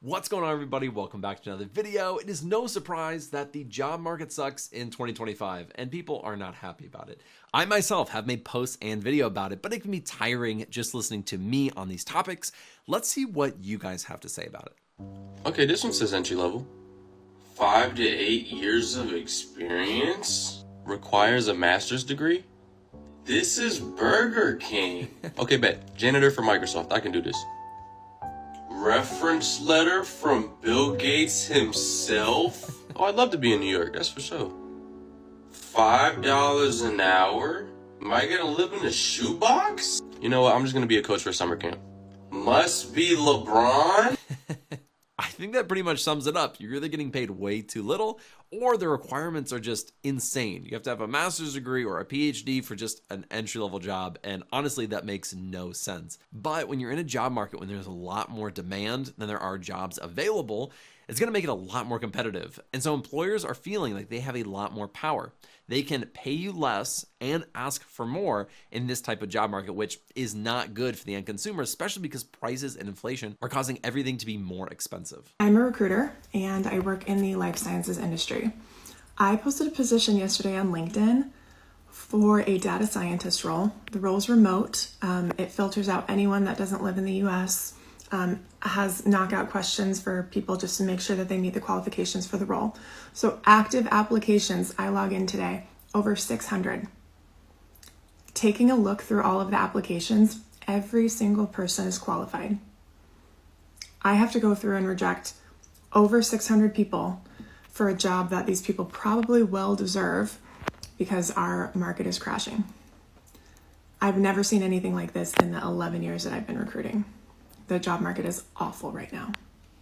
What's going on, everybody? Welcome back to another video. It is no surprise that the job market sucks in 2025 and people are not happy about it. I myself have made posts and video about it, but it can be tiring just listening to me on these topics. Let's see what you guys have to say about it. Okay, this one says entry level. 5 to 8 years of experience. Requires a master's degree. This is Burger King. Okay, bet. Janitor for Microsoft. I can do this. Reference letter from Bill Gates himself. Oh, I'd love to be in New York, that's for sure. $5 an hour? Am I gonna live in a shoebox? You know what, I'm just gonna be a coach for summer camp. Must be LeBron? I think that pretty much sums it up. You're either getting paid way too little or the requirements are just insane. You have to have a master's degree or a PhD for just an entry-level job, and honestly, that makes no sense. But when you're in a job market, when there's a lot more demand than there are jobs available, it's gonna make it a lot more competitive. And so employers are feeling like they have a lot more power. They can pay you less and ask for more in this type of job market, which is not good for the end consumer, especially because prices and inflation are causing everything to be more expensive. I'm a recruiter and I work in the life sciences industry. I posted a position yesterday on LinkedIn for a data scientist role. The role is remote. It filters out anyone that doesn't live in the US, has knockout questions for people just to make sure that they meet the qualifications for the role. So active applications, I log in today, over 600. Taking a look through all of the applications, every single person is qualified. I have to go through and reject over 600 people for a job that these people probably well deserve because our market is crashing. I've never seen anything like this in the 11 years that I've been recruiting. The job market is awful right now.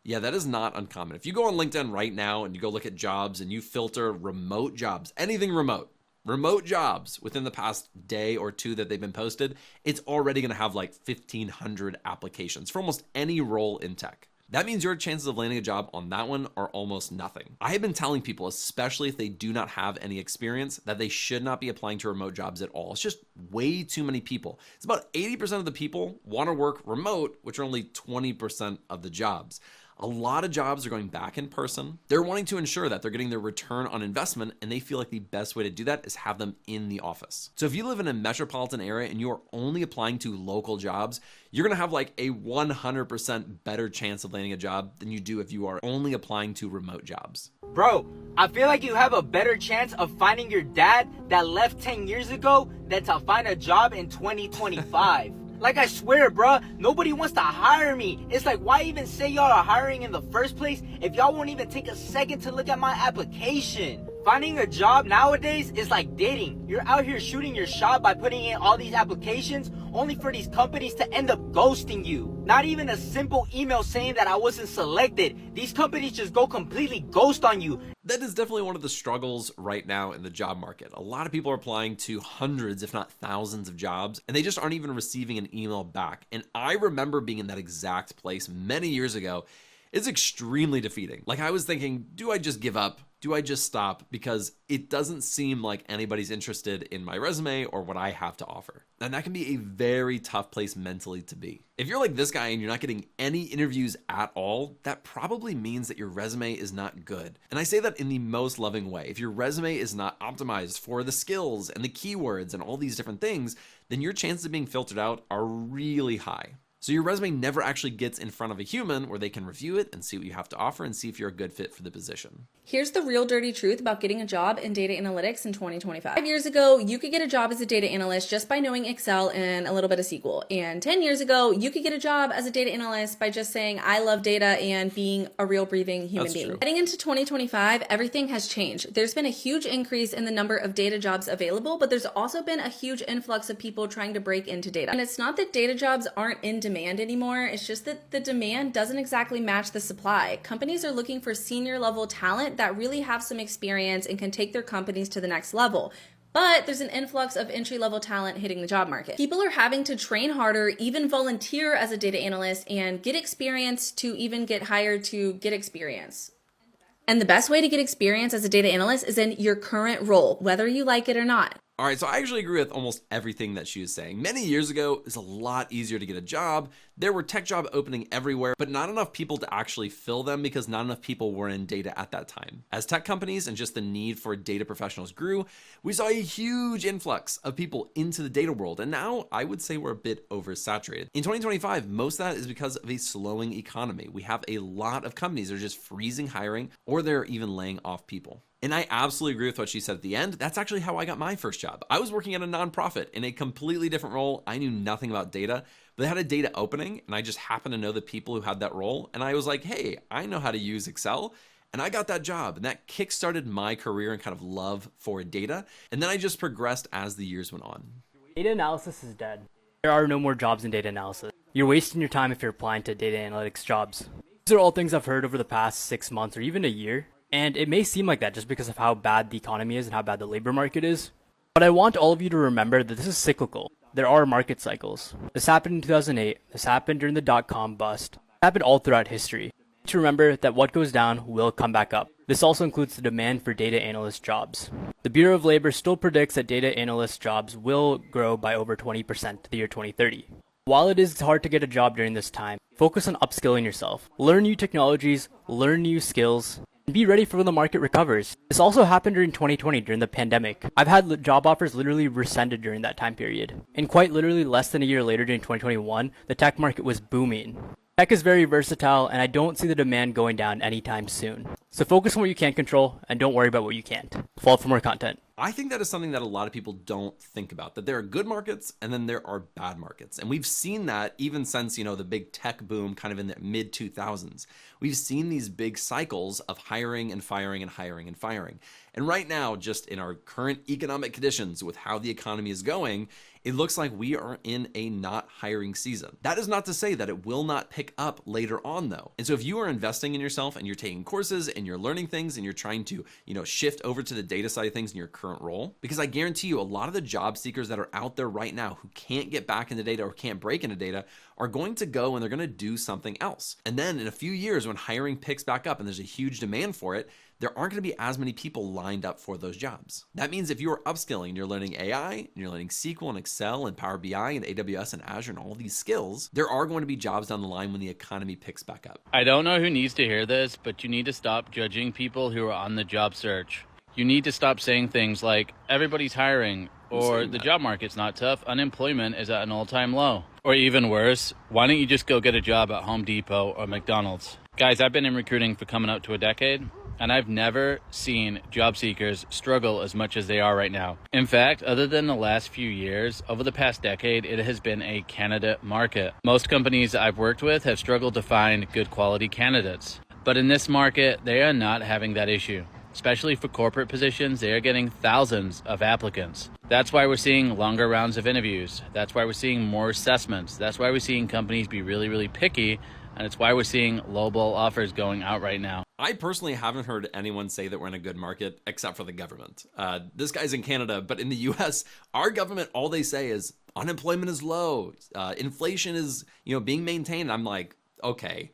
Yeah, that is not uncommon. If you go on LinkedIn right now and you go look at jobs and you filter remote jobs, anything remote jobs within the past day or two that they've been posted, it's already going to have like 1,500 applications for almost any role in tech. That means your chances of landing a job on that one are almost nothing. I have been telling people, especially if they do not have any experience, that they should not be applying to remote jobs at all. It's just way too many people. It's about 80% of the people want to work remote, which are only 20% of the jobs. A lot of jobs are going back in person. They're wanting to ensure that they're getting their return on investment, and they feel like the best way to do that is have them in the office. So if you live in a metropolitan area and you are only applying to local jobs, you're gonna have like a 100% better chance of landing a job than you do if you are only applying to remote jobs. Bro, I feel like you have a better chance of finding your dad that left 10 years ago than to find a job in 2025. Like, I swear, bruh, nobody wants to hire me. It's like, why even say y'all are hiring in the first place if y'all won't even take a second to look at my application? Finding a job nowadays is like dating. You're out here shooting your shot by putting in all these applications only for these companies to end up ghosting you. Not even a simple email saying that I wasn't selected. These companies just go completely ghost on you. That is definitely one of the struggles right now in the job market. A lot of people are applying to hundreds, if not thousands of jobs, and they just aren't even receiving an email back. And I remember being in that exact place many years ago. It's extremely defeating. Like, I was thinking, do I just give up? Do I just stop? Because it doesn't seem like anybody's interested in my resume or what I have to offer. And that can be a very tough place mentally to be. If you're like this guy and you're not getting any interviews at all, that probably means that your resume is not good. And I say that in the most loving way. If your resume is not optimized for the skills and the keywords and all these different things, then your chances of being filtered out are really high. So your resume never actually gets in front of a human where they can review it and see what you have to offer and see if you're a good fit for the position. Here's the real dirty truth about getting a job in data analytics in 2025. 5 years ago, you could get a job as a data analyst just by knowing Excel and a little bit of SQL. And 10 years ago, you could get a job as a data analyst by just saying, I love data and being a real breathing human being. True. Heading into 2025, everything has changed. There's been a huge increase in the number of data jobs available, but there's also been a huge influx of people trying to break into data. And it's not that data jobs aren't in demand anymore. It's just that the demand doesn't exactly match the supply. Companies are looking for senior level talent that really have some experience and can take their companies to the next level. But there's an influx of entry-level talent hitting the job market. People are having to train harder, even volunteer as a data analyst, and get experience to even get hired to get experience. And the best way to get experience as a data analyst is in your current role, whether you like it or not. All right, so I actually agree with almost everything that she was saying. Many years ago, it was a lot easier to get a job. There were tech job opening everywhere, but not enough people to actually fill them because not enough people were in data at that time. As tech companies and just the need for data professionals grew, we saw a huge influx of people into the data world, and now I would say we're a bit oversaturated. In 2025, most of that is because of a slowing economy. We have a lot of companies that are just freezing hiring, or they're even laying off people. And I absolutely agree with what she said at the end. That's actually how I got my first job. I was working at a nonprofit in a completely different role. I knew nothing about data, but they had a data opening, and I just happened to know the people who had that role. And I was like, hey, I know how to use Excel. And I got that job, and that kickstarted my career and kind of love for data. And then I just progressed as the years went on. Data analysis is dead. There are no more jobs in data analysis. You're wasting your time if you're applying to data analytics jobs. These are all things I've heard over the past 6 months or even a year. And it may seem like that just because of how bad the economy is and how bad the labor market is. But I want all of you to remember that this is cyclical. There are market cycles. This happened in 2008. This happened during the dot-com bust. It happened all throughout history. To remember that what goes down will come back up. This also includes the demand for data analyst jobs. The Bureau of Labor still predicts that data analyst jobs will grow by over 20% to the year 2030. While it is hard to get a job during this time, focus on upskilling yourself. Learn new technologies, learn new skills, and be ready for when the market recovers. This also happened during 2020 during the pandemic. I've had job offers literally rescinded during that time period. And quite literally less than a year later during 2021, the tech market was booming. Tech is very versatile, and I don't see the demand going down anytime soon. So focus on what you can control, and don't worry about what you can't. Follow for more content. I think that is something that a lot of people don't think about, that there are good markets and then there are bad markets. And we've seen that even since, the big tech boom kind of in the mid 2000s. We've seen these big cycles of hiring and firing and hiring and firing. And right now, just in our current economic conditions with how the economy is going, it looks like we are in a not hiring season. That is not to say that it will not pick up later on though. And so if you are investing in yourself and you're taking courses and you're learning things and you're trying to, shift over to the data side of things in your current role, because I guarantee you a lot of the job seekers that are out there right now who can't get back into data or can't break into data are going to go and they're going to do something else. And then in a few years when hiring picks back up and there's a huge demand for it, there aren't going to be as many people lined up for those jobs. That means if you're upskilling and you're learning AI, and you're learning SQL and Excel and Power BI and AWS and Azure and all these skills, there are going to be jobs down the line when the economy picks back up. I don't know who needs to hear this, but you need to stop judging people who are on the job search. You need to stop saying things like, everybody's hiring, or the job market's not tough, unemployment is at an all-time low. Or even worse, why don't you just go get a job at Home Depot or McDonald's? Guys, I've been in recruiting for coming up to a decade, and I've never seen job seekers struggle as much as they are right now. In fact, other than the last few years, over the past decade, it has been a candidate market. Most companies I've worked with have struggled to find good quality candidates. But in this market, they are not having that issue. Especially for corporate positions, they are getting thousands of applicants. That's why we're seeing longer rounds of interviews. That's why we're seeing more assessments. That's why we're seeing companies be really, really picky. And it's why we're seeing lowball offers going out right now. I personally haven't heard anyone say that we're in a good market except for the government. This guy's in Canada, but in the US, our government, all they say is unemployment is low. Inflation is, being maintained. I'm like, okay.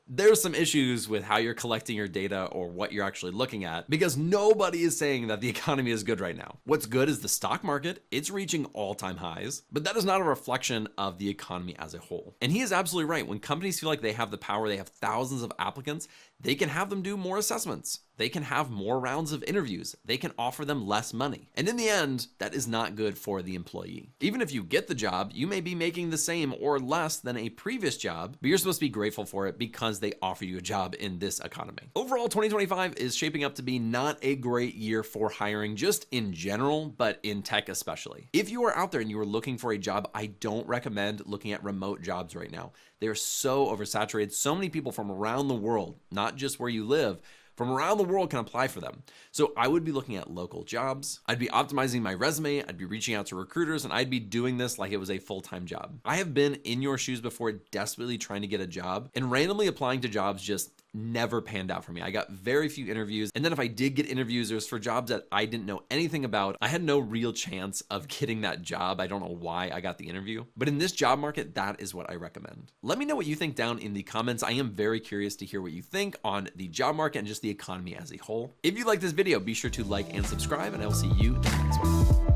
There's some issues with how you're collecting your data or what you're actually looking at, because nobody is saying that the economy is good right now. What's good is the stock market. It's reaching all-time highs, but that is not a reflection of the economy as a whole. And he is absolutely right. When companies feel like they have the power, they have thousands of applicants, they can have them do more assessments. They can have more rounds of interviews. They can offer them less money. And in the end, that is not good for the employee. Even if you get the job, you may be making the same or less than a previous job, but you're supposed to be grateful for it because they offer you a job in this economy. Overall, 2025 is shaping up to be not a great year for hiring, just in general, but in tech especially. If you are out there and you are looking for a job, I don't recommend looking at remote jobs right now. They're so oversaturated. So many people from around the world, not just where you live, from around the world can apply for them. So I would be looking at local jobs. I'd be optimizing my resume. I'd be reaching out to recruiters, and I'd be doing this like it was a full-time job. I have been in your shoes before, desperately trying to get a job, and randomly applying to jobs just never panned out for me. I got very few interviews. And then if I did get interviews, it was for jobs that I didn't know anything about. I had no real chance of getting that job. I don't know why I got the interview. But in this job market, that is what I recommend. Let me know what you think down in the comments. I am very curious to hear what you think on the job market and just the economy as a whole. If you like this video, be sure to like and subscribe, and I will see you in the next one.